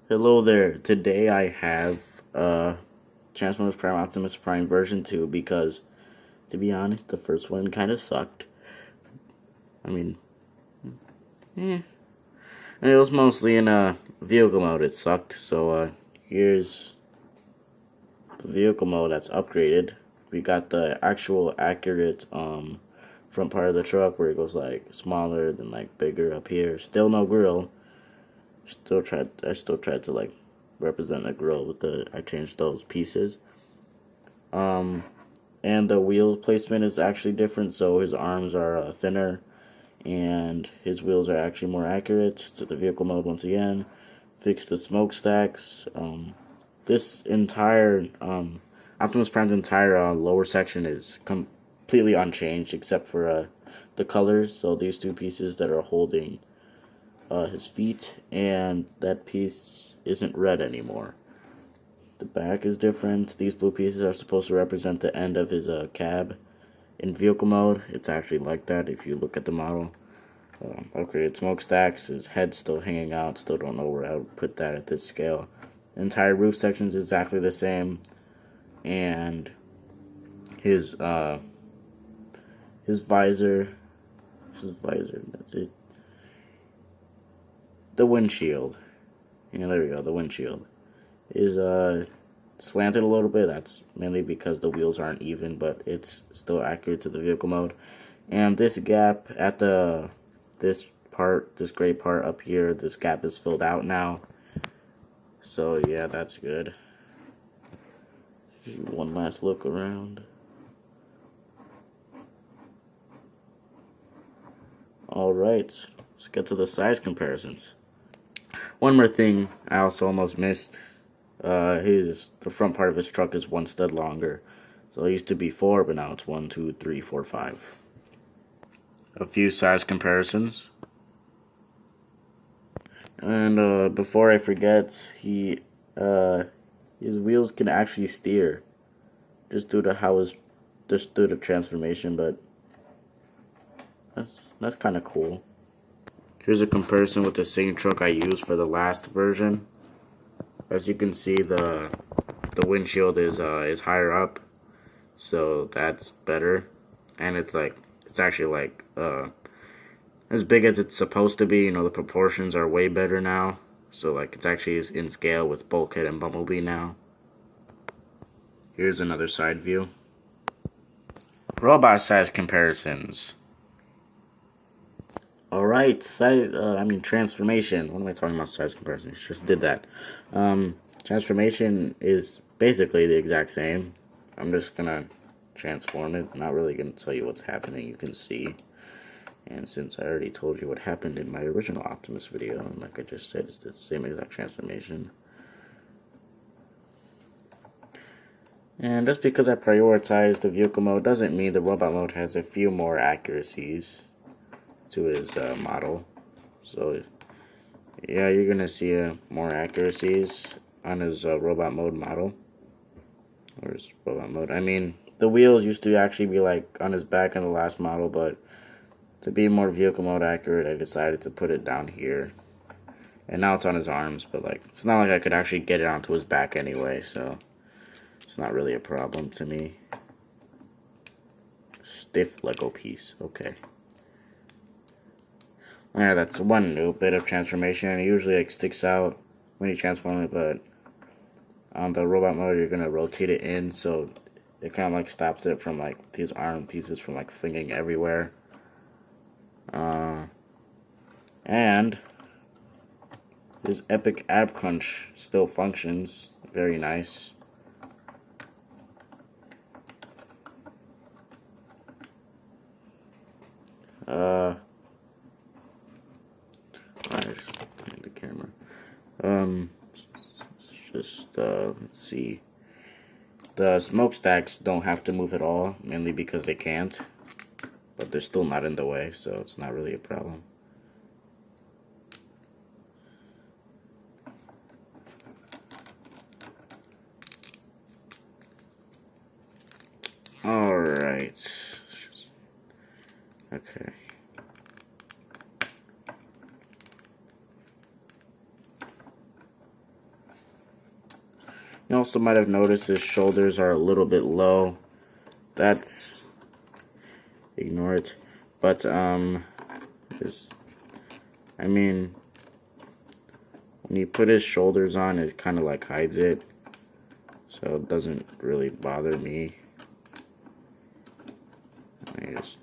Hello there. Today I have Transformers Prime Optimus Prime version 2 because, to be honest, the first one kind of sucked. I mean, eh. And it was mostly in vehicle mode it sucked, so here's the vehicle mode that's upgraded. We got the actual accurate front part of the truck where it goes like smaller then like bigger up here. Still no grill. I still tried to like represent a grill with I changed those pieces. Um, and the wheel placement is actually different, so his arms are thinner, and his wheels are actually more accurate to the vehicle mode once again. Fix the smokestacks. This entire Optimus Prime's entire lower section is completely unchanged except for the colors. So these two pieces that are holding his feet, and that piece isn't red anymore. The back is different. These blue pieces are supposed to represent the end of his cab. In vehicle mode, it's actually like that if you look at the model. Upgraded smokestacks, his head's still hanging out. Still don't know where I would put that at this scale. The entire roof section is exactly the same, and his visor, that's it. The windshield, yeah, there we go. The windshield is slanted a little bit. That's mainly because the wheels aren't even, but it's still accurate to the vehicle mode. And this gap at this gray part up here, this gap is filled out now. So yeah, that's good. One last look around. Alright, let's get to the size comparisons. One more thing I also almost missed. The front part of his truck is one stud longer. So it used to be 4, but now it's 1, 2, 3, 4, 5. A few size comparisons. And before I forget, his wheels can actually steer, just due to transformation. But that's kind of cool. Here's a comparison with the same truck I used for the last version. As you can see, the windshield is higher up, so that's better, and it's actually like as big as it's supposed to be. You know, the proportions are way better now, so like it's actually in scale with Bulkhead and Bumblebee now. Here's another side view. Robot size comparisons. Alright, transformation. What am I talking about? Size comparison. Just did that. Transformation is basically the exact same. I'm just gonna transform it. I'm not really gonna tell you what's happening. You can see. And since I already told you what happened in my original Optimus video, and like I just said, it's the same exact transformation. And just because I prioritized the vehicle mode doesn't mean the robot mode has a few more accuracies to his model. So yeah, you're gonna see more accuracies on his robot mode model. Or his robot mode. I mean, the wheels used to actually be like on his back in the last model, but to be more vehicle mode accurate, I decided to put it down here. And now it's on his arms, but like it's not like I could actually get it onto his back anyway, so it's not really a problem to me. Stiff Lego piece, okay. Yeah, that's one new bit of transformation. It usually like sticks out when you transform it, but on the robot mode you're gonna rotate it in, so it kind of like stops it from like these arm pieces from like flinging everywhere. And his epic ab crunch still functions. Very nice. I just behind the camera. Let's see. The smokestacks don't have to move at all, mainly because they can't. But they're still not in the way, so it's not really a problem. Alright. Okay. You also might have noticed his shoulders are a little bit low. That's... ignore it. But, just... I mean... when you put his shoulders on, it kind of like hides it. So it doesn't really bother me. Let me just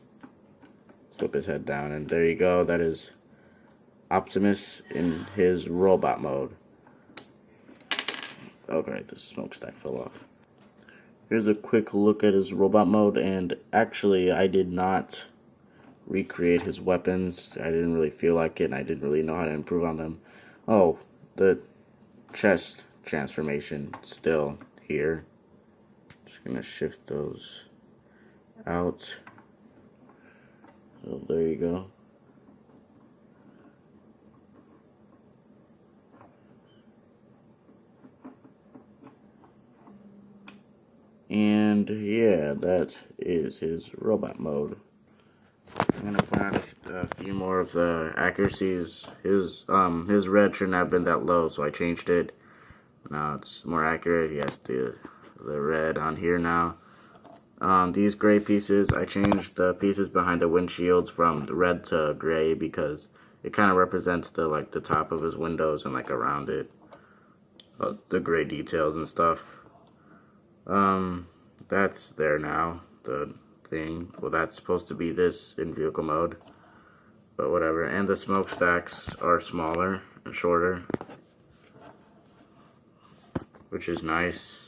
flip his head down, and there you go. That is Optimus in his robot mode. Oh great, the smokestack fell off. Here's a quick look at his robot mode, and actually I did not recreate his weapons. I didn't really feel like it, and I didn't really know how to improve on them. Oh, the chest transformation still here. Just gonna shift those out. So there you go. And yeah, that is his robot mode. I'm gonna point out a few more of the accuracies. His red shouldn't have been that low, so I changed it. Now it's more accurate. He has the red on here now. These gray pieces, I changed the pieces behind the windshields from red to gray because it kind of represents the top of his windows and like around it, the gray details and stuff. That's there now, the thing. Well, that's supposed to be this in vehicle mode, but whatever. And the smokestacks are smaller and shorter, which is nice.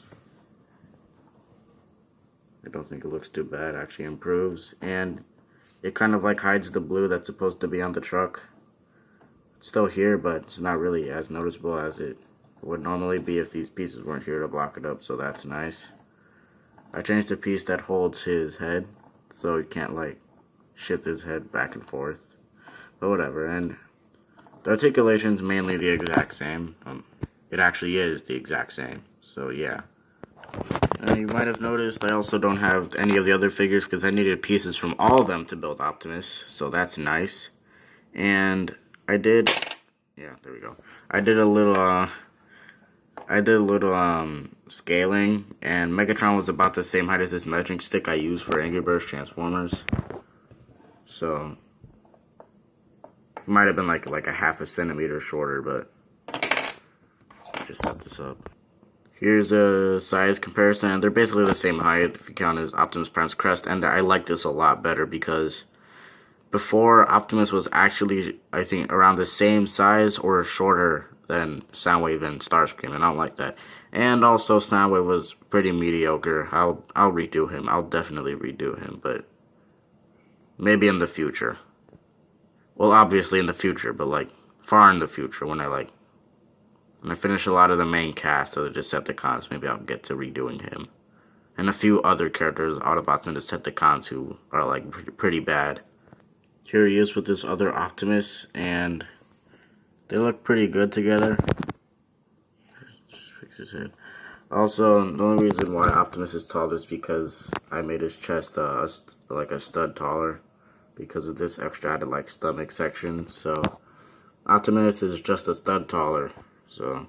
I don't think it looks too bad. Actually improves, and it kind of like hides the blue that's supposed to be on the truck. It's still here, but it's not really as noticeable as it would normally be if these pieces weren't here to block it up, so that's nice. I changed the piece that holds his head, so he can't like shift his head back and forth. But whatever, and the articulation's mainly the exact same. It actually is the exact same, so yeah. You might have noticed I also don't have any of the other figures because I needed pieces from all of them to build Optimus, so that's nice. And I did, yeah, there we go. I did a little scaling, and Megatron was about the same height as this measuring stick I use for Angry Birds Transformers. So it might have been like a half a centimeter shorter, but let's just set this up. Here's a size comparison, and they're basically the same height if you count as Optimus Prime's crest, and I like this a lot better because before Optimus was actually, I think, around the same size or shorter than Soundwave and Starscream, and I don't like that. And also Soundwave was pretty mediocre. I'll redo him. I'll definitely redo him, but maybe in the future. Well, obviously in the future, but like far in the future when I finish a lot of the main cast of the Decepticons, maybe I'll get to redoing him. And a few other characters, Autobots and Decepticons, who are like pretty bad. Here he is with this other Optimus, and they look pretty good together. Just fix his head. Also, the only reason why Optimus is taller is because I made his chest like a stud taller because of this extra added like stomach section. So Optimus is just a stud taller. So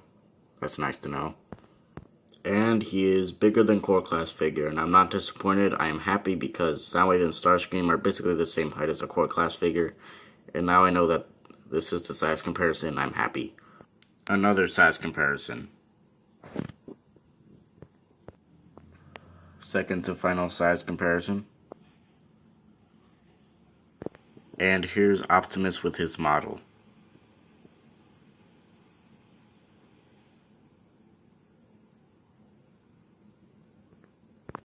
that's nice to know. And he is bigger than Core Class figure, and I'm not disappointed. I am happy because Soundwave and Starscream are basically the same height as a Core Class figure, and now I know that this is the size comparison. I'm happy. Another size comparison. Second to final size comparison. And here's Optimus with his model.